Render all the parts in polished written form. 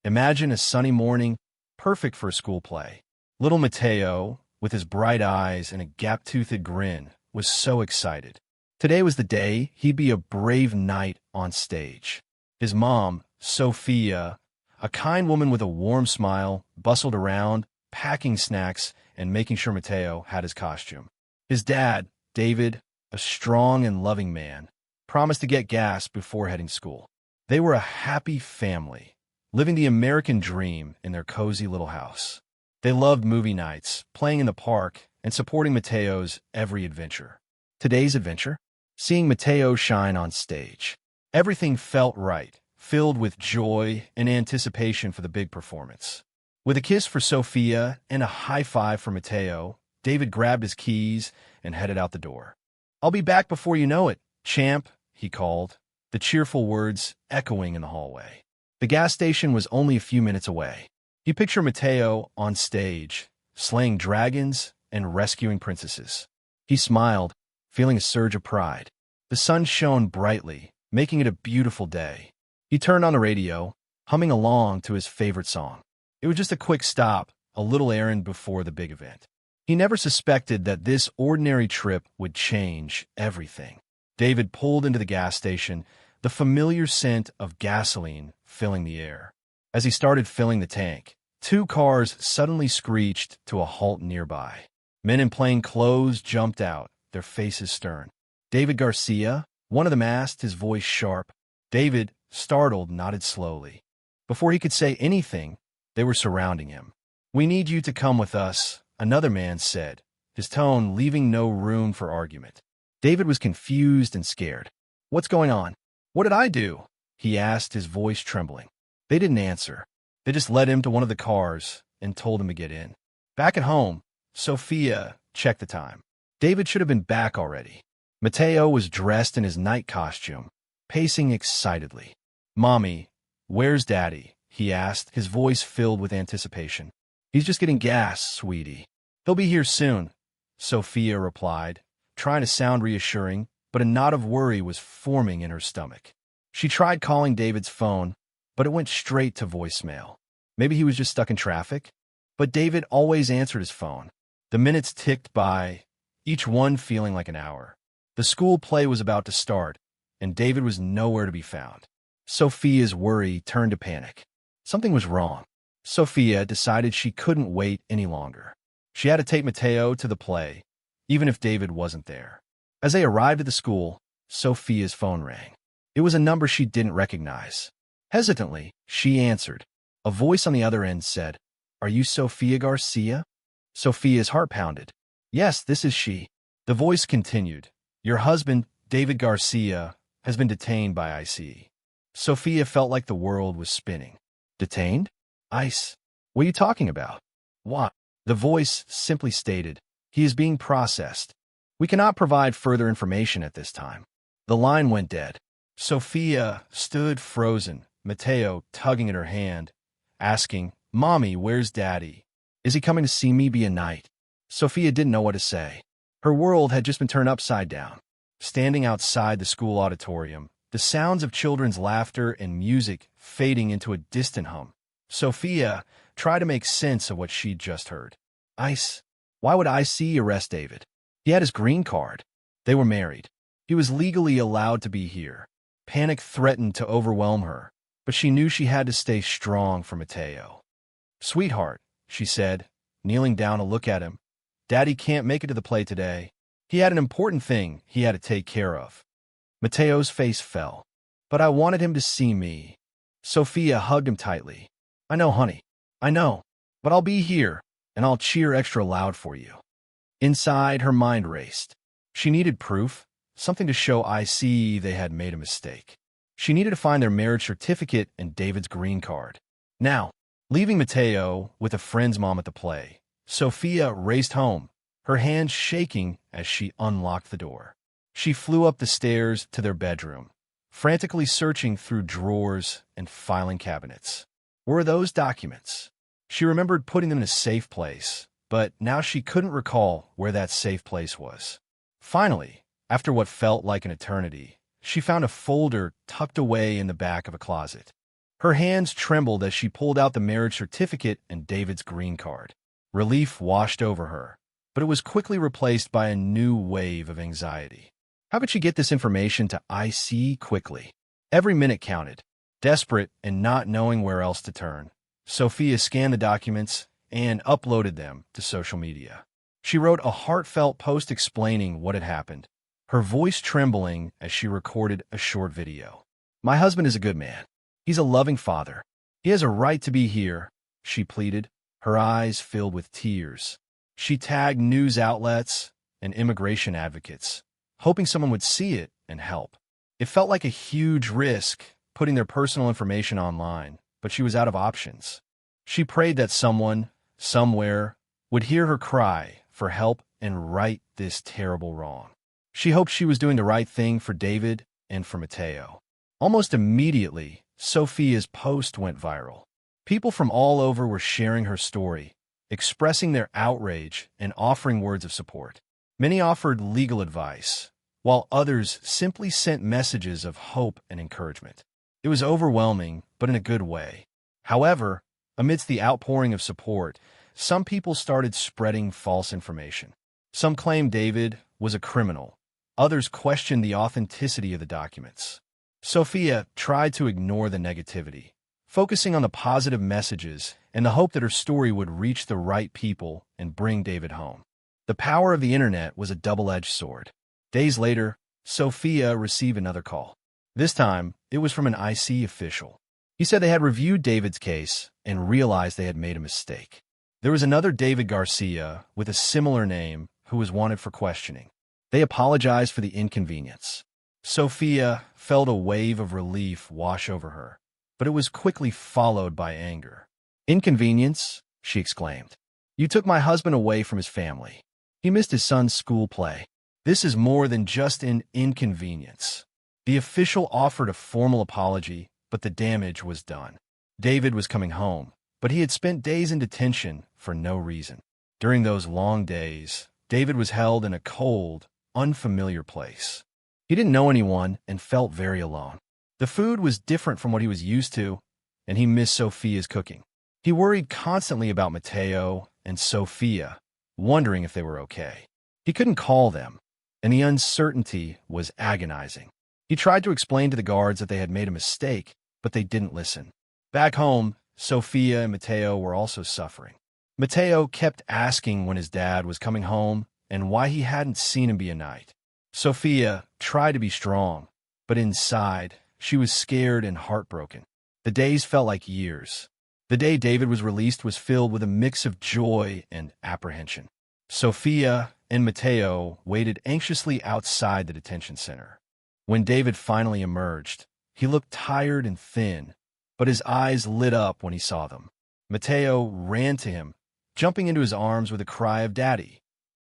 Imagine a sunny morning, perfect for a school play. Little Mateo, with his bright eyes and a gap-toothed grin, was so excited. Today was the day he'd be a brave knight on stage. His mom, Sophia, a kind woman with a warm smile, bustled around, packing snacks and making sure Mateo had his costume. His dad, David, a strong and loving man, promised to get gas before heading to school. They were a happy family, living the American dream in their cozy little house. They loved movie nights, playing in the park, and supporting Mateo's every adventure. Today's adventure? Seeing Mateo shine on stage. Everything felt right, filled with joy and anticipation for the big performance. With a kiss for Sophia and a high five for Mateo, David grabbed his keys and headed out the door. "I'll be back before you know it, champ," he called, the cheerful words echoing in the hallway. The gas station was only a few minutes away. You picture Mateo on stage, slaying dragons and rescuing princesses. He smiled, feeling a surge of pride. The sun shone brightly, making it a beautiful day. He turned on the radio, humming along to his favorite song. It was just a quick stop, a little errand before the big event. He never suspected that this ordinary trip would change everything. David pulled into the gas station, the familiar scent of gasoline filling the air. As he started filling the tank, two cars suddenly screeched to a halt nearby. Men in plain clothes jumped out, their faces stern. David Garcia, one of them asked, his voice sharp. David, startled, nodded slowly. Before he could say anything, they were surrounding him. "We need you to come with us," another man said, his tone leaving no room for argument. David was confused and scared. "What's going on? What did I do?" he asked, his voice trembling. They didn't answer. They just led him to one of the cars and told him to get in. Back at home, Sophia checked the time. David should have been back already. Mateo was dressed in his night costume, pacing excitedly. "Mommy, where's Daddy?" he asked, his voice filled with anticipation. "He's just getting gas, sweetie. He'll be here soon," Sophia replied, trying to sound reassuring, but a knot of worry was forming in her stomach. She tried calling David's phone, but it went straight to voicemail. Maybe he was just stuck in traffic? But David always answered his phone. The minutes ticked by, each one feeling like an hour. The school play was about to start, and David was nowhere to be found. Sophia's worry turned to panic. Something was wrong. Sophia decided she couldn't wait any longer. She had to take Mateo to the play, even if David wasn't there. As they arrived at the school, Sophia's phone rang. It was a number she didn't recognize. Hesitantly, she answered. A voice on the other end said, "Are you Sophia Garcia?" Sophia's heart pounded. "Yes, this is she." The voice continued. "Your husband, David Garcia, has been detained by ICE." Sophia felt like the world was spinning. "Detained? ICE? What are you talking about?" "Why?" The voice simply stated, "He is being processed. We cannot provide further information at this time." The line went dead. Sophia stood frozen, Mateo tugging at her hand, asking, "Mommy, where's Daddy? Is he coming to see me be a knight?" Sophia didn't know what to say. Her world had just been turned upside down. Standing outside the school auditorium, the sounds of children's laughter and music fading into a distant hum, Sophia tried to make sense of what she'd just heard. ICE? Why would IC arrest David? He had his green card. They were married. He was legally allowed to be here. Panic threatened to overwhelm her, but she knew she had to stay strong for Mateo. "Sweetheart," she said, kneeling down to look at him, "Daddy can't make it to the play today. He had an important thing he had to take care of." Mateo's face fell. "But I wanted him to see me." Sophia hugged him tightly. "I know, honey. I know. But I'll be here, and I'll cheer extra loud for you." Inside, her mind raced. She needed proof, something to show IC they had made a mistake. She needed to find their marriage certificate and David's green card. Now, leaving Mateo with a friend's mom at the play, Sophia raced home, her hands shaking as she unlocked the door. She flew up the stairs to their bedroom, frantically searching through drawers and filing cabinets. Were those documents? She remembered putting them in a safe place, but now she couldn't recall where that safe place was. Finally, after what felt like an eternity, she found a folder tucked away in the back of a closet. Her hands trembled as she pulled out the marriage certificate and David's green card. Relief washed over her, but it was quickly replaced by a new wave of anxiety. How could she get this information to IC quickly? Every minute counted. Desperate and not knowing where else to turn, Sophia scanned the documents and uploaded them to social media. She wrote a heartfelt post explaining what had happened, her voice trembling as she recorded a short video. "My husband is a good man. He's a loving father. He has a right to be here," she pleaded, her eyes filled with tears. She tagged news outlets and immigration advocates, hoping someone would see it and help. It felt like a huge risk, putting their personal information online, but she was out of options. She prayed that someone, somewhere, would hear her cry for help and right this terrible wrong. She hoped she was doing the right thing for David and for Mateo. Almost immediately, Sophia's post went viral. People from all over were sharing her story, expressing their outrage and offering words of support. Many offered legal advice, while others simply sent messages of hope and encouragement. It was overwhelming, but in a good way. However, amidst the outpouring of support, some people started spreading false information. Some claimed David was a criminal. Others questioned the authenticity of the documents. Sophia tried to ignore the negativity, focusing on the positive messages and the hope that her story would reach the right people and bring David home. The power of the internet was a double-edged sword. Days later, Sophia received another call. This time, it was from an IC official. He said they had reviewed David's case and realized they had made a mistake. There was another David Garcia with a similar name who was wanted for questioning. They apologized for the inconvenience. Sophia felt a wave of relief wash over her, but it was quickly followed by anger. "Inconvenience?" she exclaimed. "You took my husband away from his family. He missed his son's school play. This is more than just an inconvenience." The official offered a formal apology, but the damage was done. David was coming home, but he had spent days in detention for no reason. During those long days, David was held in a cold, unfamiliar place. He didn't know anyone and felt very alone. The food was different from what he was used to, and he missed Sophia's cooking. He worried constantly about Mateo and Sophia, wondering if they were okay. He couldn't call them, and the uncertainty was agonizing. He tried to explain to the guards that they had made a mistake, but they didn't listen. Back home, Sophia and Mateo were also suffering. Mateo kept asking when his dad was coming home and why he hadn't seen him be a night. Sophia tried to be strong, but inside, she was scared and heartbroken. The days felt like years. The day David was released was filled with a mix of joy and apprehension. Sophia and Mateo waited anxiously outside the detention center. When David finally emerged, he looked tired and thin, but his eyes lit up when he saw them. Mateo ran to him, jumping into his arms with a cry of "Daddy."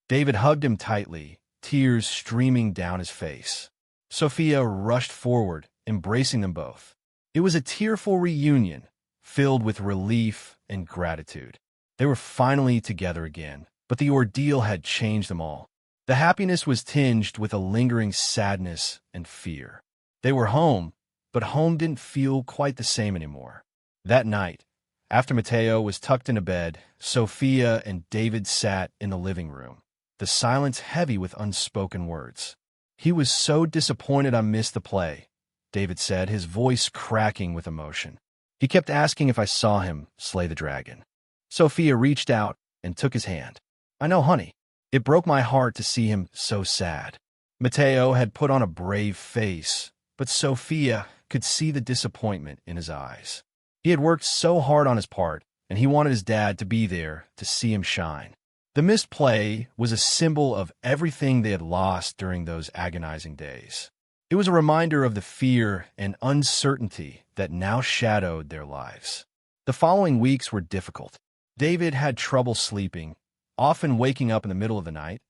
David hugged him tightly, tears streaming down his face. Sophia rushed forward, embracing them both. It was a tearful reunion, filled with relief and gratitude. They were finally together again, but the ordeal had changed them all. The happiness was tinged with a lingering sadness and fear. They were home, but home didn't feel quite the same anymore. That night, after Mateo was tucked into bed, Sophia and David sat in the living room, the silence heavy with unspoken words. "He was so disappointed I missed the play," David said, his voice cracking with emotion. "He kept asking if I saw him slay the dragon." Sophia reached out and took his hand. "I know, honey. It broke my heart to see him so sad." Mateo had put on a brave face, but Sophia could see the disappointment in his eyes. He had worked so hard on his part, and he wanted his dad to be there to see him shine. The missed play was a symbol of everything they had lost during those agonizing days. It was a reminder of the fear and uncertainty that now shadowed their lives. The following weeks were difficult. David had trouble sleeping, often waking up in the middle of the night,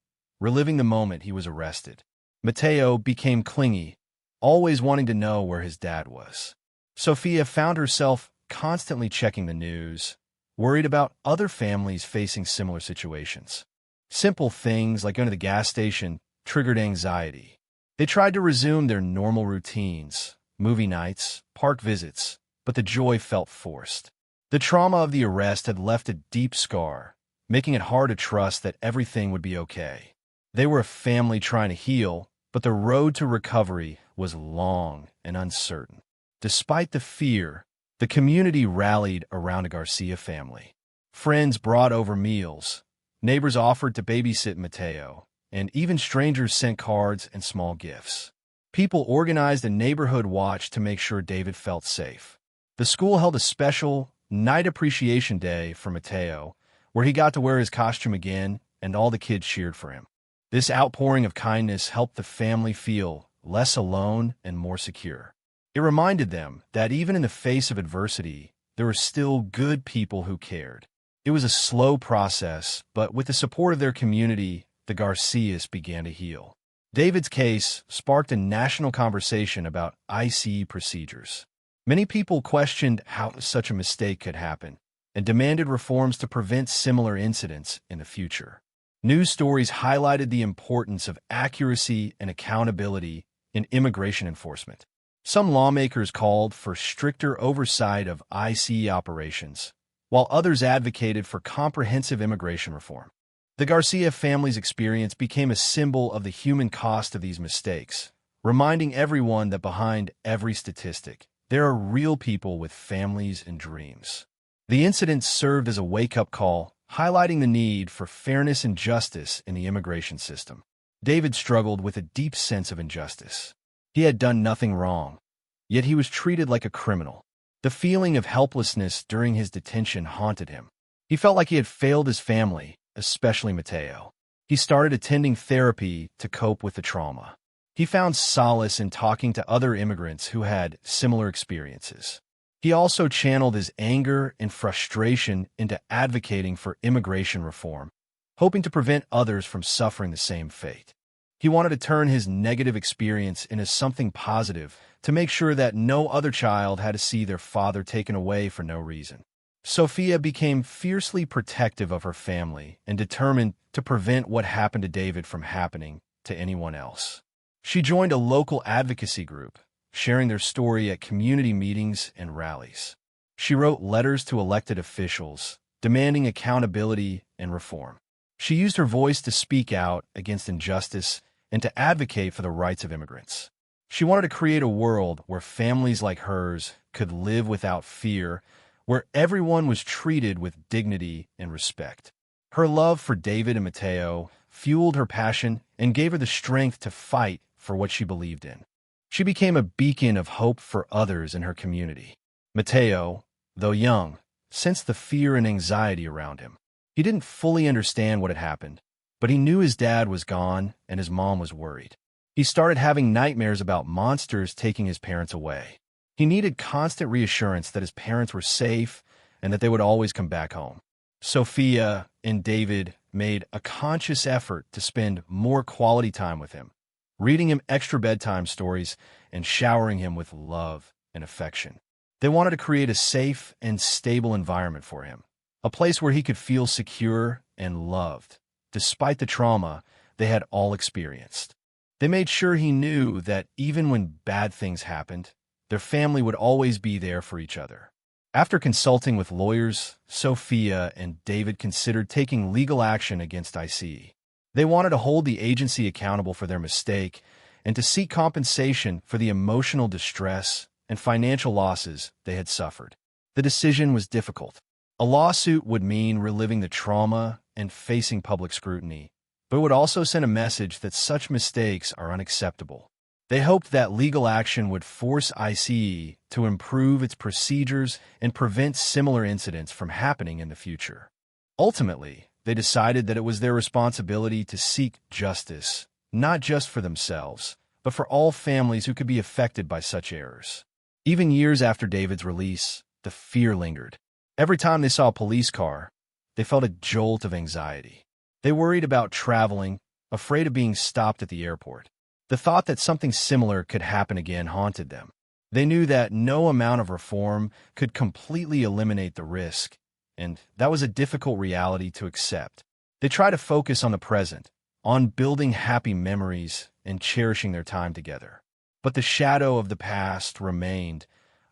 reliving the moment he was arrested. Mateo became clingy, always wanting to know where his dad was. Sophia found herself constantly checking the news, worried about other families facing similar situations. Simple things like going to the gas station triggered anxiety. They tried to resume their normal routines, movie nights, park visits, but the joy felt forced. The trauma of the arrest had left a deep scar, making it hard to trust that everything would be okay. They were a family trying to heal, but the road to recovery was long and uncertain. Despite the fear, the community rallied around the Garcia family. Friends brought over meals, neighbors offered to babysit Mateo, and even strangers sent cards and small gifts. People organized a neighborhood watch to make sure David felt safe. The school held a special Night Appreciation Day for Mateo, where he got to wear his costume again, and all the kids cheered for him. This outpouring of kindness helped the family feel less alone and more secure. It reminded them that even in the face of adversity, there were still good people who cared. It was a slow process, but with the support of their community, the Garcias began to heal. David's case sparked a national conversation about ICE procedures. Many people questioned how such a mistake could happen and demanded reforms to prevent similar incidents in the future. News stories highlighted the importance of accuracy and accountability in immigration enforcement. Some lawmakers called for stricter oversight of ICE operations, while others advocated for comprehensive immigration reform. The Garcia family's experience became a symbol of the human cost of these mistakes, reminding everyone that behind every statistic, there are real people with families and dreams. The incident served as a wake-up call, highlighting the need for fairness and justice in the immigration system. David struggled with a deep sense of injustice. He had done nothing wrong, yet he was treated like a criminal. The feeling of helplessness during his detention haunted him. He felt like he had failed his family, especially Mateo. He started attending therapy to cope with the trauma. He found solace in talking to other immigrants who had similar experiences. He also channeled his anger and frustration into advocating for immigration reform, hoping to prevent others from suffering the same fate. He wanted to turn his negative experience into something positive to make sure that no other child had to see their father taken away for no reason. Sophia became fiercely protective of her family and determined to prevent what happened to David from happening to anyone else. She joined a local advocacy group, sharing their story at community meetings and rallies. She wrote letters to elected officials, demanding accountability and reform. She used her voice to speak out against injustice and to advocate for the rights of immigrants. She wanted to create a world where families like hers could live without fear, where everyone was treated with dignity and respect. Her love for David and Mateo fueled her passion and gave her the strength to fight for what she believed in. She became a beacon of hope for others in her community. Mateo, though young, sensed the fear and anxiety around him. He didn't fully understand what had happened, but he knew his dad was gone and his mom was worried. He started having nightmares about monsters taking his parents away. He needed constant reassurance that his parents were safe and that they would always come back home. Sophia and David made a conscious effort to spend more quality time with him, reading him extra bedtime stories and showering him with love and affection. They wanted to create a safe and stable environment for him, a place where he could feel secure and loved, despite the trauma they had all experienced. They made sure he knew that even when bad things happened, their family would always be there for each other. After consulting with lawyers, Sophia and David considered taking legal action against ICE. They wanted to hold the agency accountable for their mistake and to seek compensation for the emotional distress and financial losses they had suffered. The decision was difficult. A lawsuit would mean reliving the trauma and facing public scrutiny, but it would also send a message that such mistakes are unacceptable. They hoped that legal action would force ICE to improve its procedures and prevent similar incidents from happening in the future. Ultimately, they decided that it was their responsibility to seek justice, not just for themselves, but for all families who could be affected by such errors. Even years after David's release, the fear lingered. Every time they saw a police car, they felt a jolt of anxiety. They worried about traveling, afraid of being stopped at the airport. The thought that something similar could happen again haunted them. They knew that no amount of reform could completely eliminate the risk, and that was a difficult reality to accept. They tried to focus on the present, on building happy memories and cherishing their time together. But the shadow of the past remained,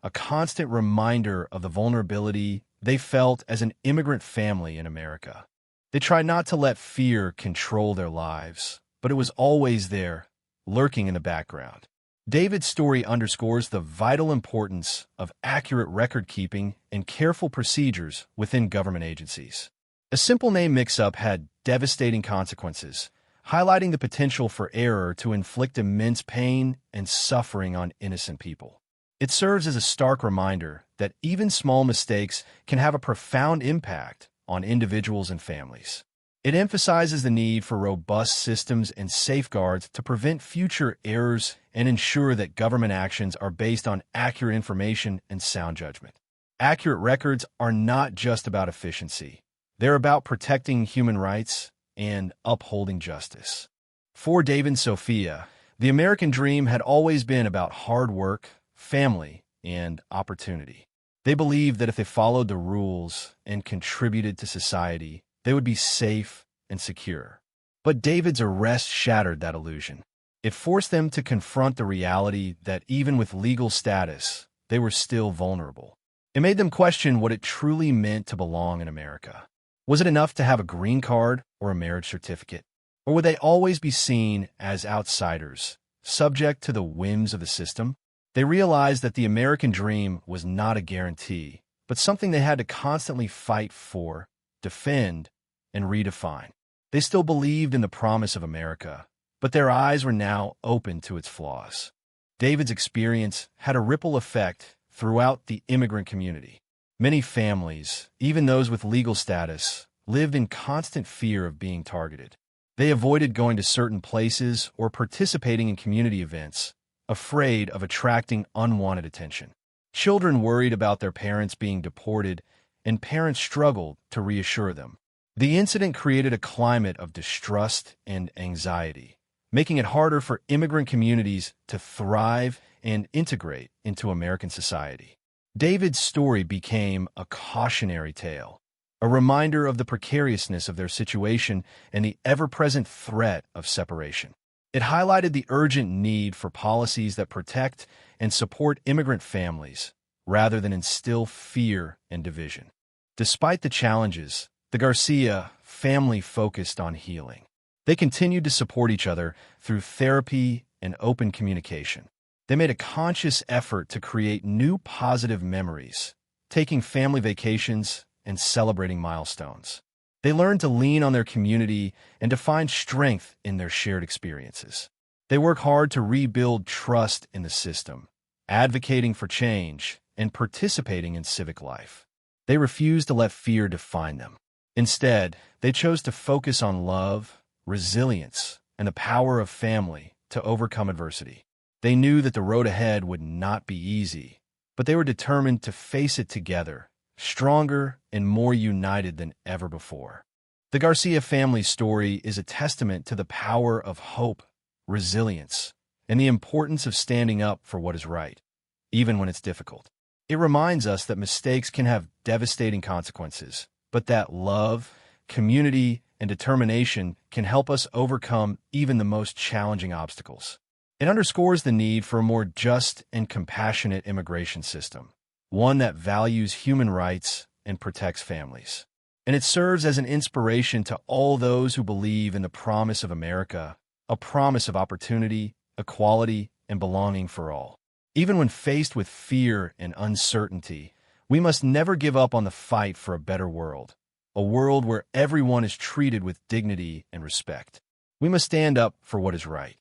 a constant reminder of the vulnerability they felt as an immigrant family in America. They tried not to let fear control their lives, but it was always there, lurking in the background. David's story underscores the vital importance of accurate record-keeping and careful procedures within government agencies. A simple name mix-up had devastating consequences, highlighting the potential for error to inflict immense pain and suffering on innocent people. It serves as a stark reminder that even small mistakes can have a profound impact on individuals and families. It emphasizes the need for robust systems and safeguards to prevent future errors and ensure that government actions are based on accurate information and sound judgment. Accurate records are not just about efficiency. They're about protecting human rights and upholding justice. For David and Sophia, the American dream had always been about hard work, family, and opportunity. They believed that if they followed the rules and contributed to society, they would be safe and secure. But David's arrest shattered that illusion. It forced them to confront the reality that even with legal status, they were still vulnerable. It made them question what it truly meant to belong in America. Was it enough to have a green card or a marriage certificate? Or would they always be seen as outsiders, subject to the whims of the system? They realized that the American dream was not a guarantee, but something they had to constantly fight for, defend, and redefine. They still believed in the promise of America, but their eyes were now open to its flaws. David's experience had a ripple effect throughout the immigrant community. Many families, even those with legal status, lived in constant fear of being targeted. They avoided going to certain places or participating in community events, afraid of attracting unwanted attention. Children worried about their parents being deported, and parents struggled to reassure them. The incident created a climate of distrust and anxiety, making it harder for immigrant communities to thrive and integrate into American society. David's story became a cautionary tale, a reminder of the precariousness of their situation and the ever-present threat of separation. It highlighted the urgent need for policies that protect and support immigrant families, rather than instill fear and division. Despite the challenges, the Garcia family focused on healing. They continued to support each other through therapy and open communication. They made a conscious effort to create new positive memories, taking family vacations and celebrating milestones. They learned to lean on their community and to find strength in their shared experiences. They work hard to rebuild trust in the system, advocating for change and participating in civic life. They refused to let fear define them. Instead, they chose to focus on love, resilience, and the power of family to overcome adversity. They knew that the road ahead would not be easy, but they were determined to face it together, stronger and more united than ever before. The Garcia family's story is a testament to the power of hope, resilience, and the importance of standing up for what is right, even when it's difficult. It reminds us that mistakes can have devastating consequences, but that love, community, and determination can help us overcome even the most challenging obstacles. It underscores the need for a more just and compassionate immigration system, one that values human rights and protects families. And it serves as an inspiration to all those who believe in the promise of America, a promise of opportunity, equality, and belonging for all. Even when faced with fear and uncertainty, we must never give up on the fight for a better world, a world where everyone is treated with dignity and respect. We must stand up for what is right.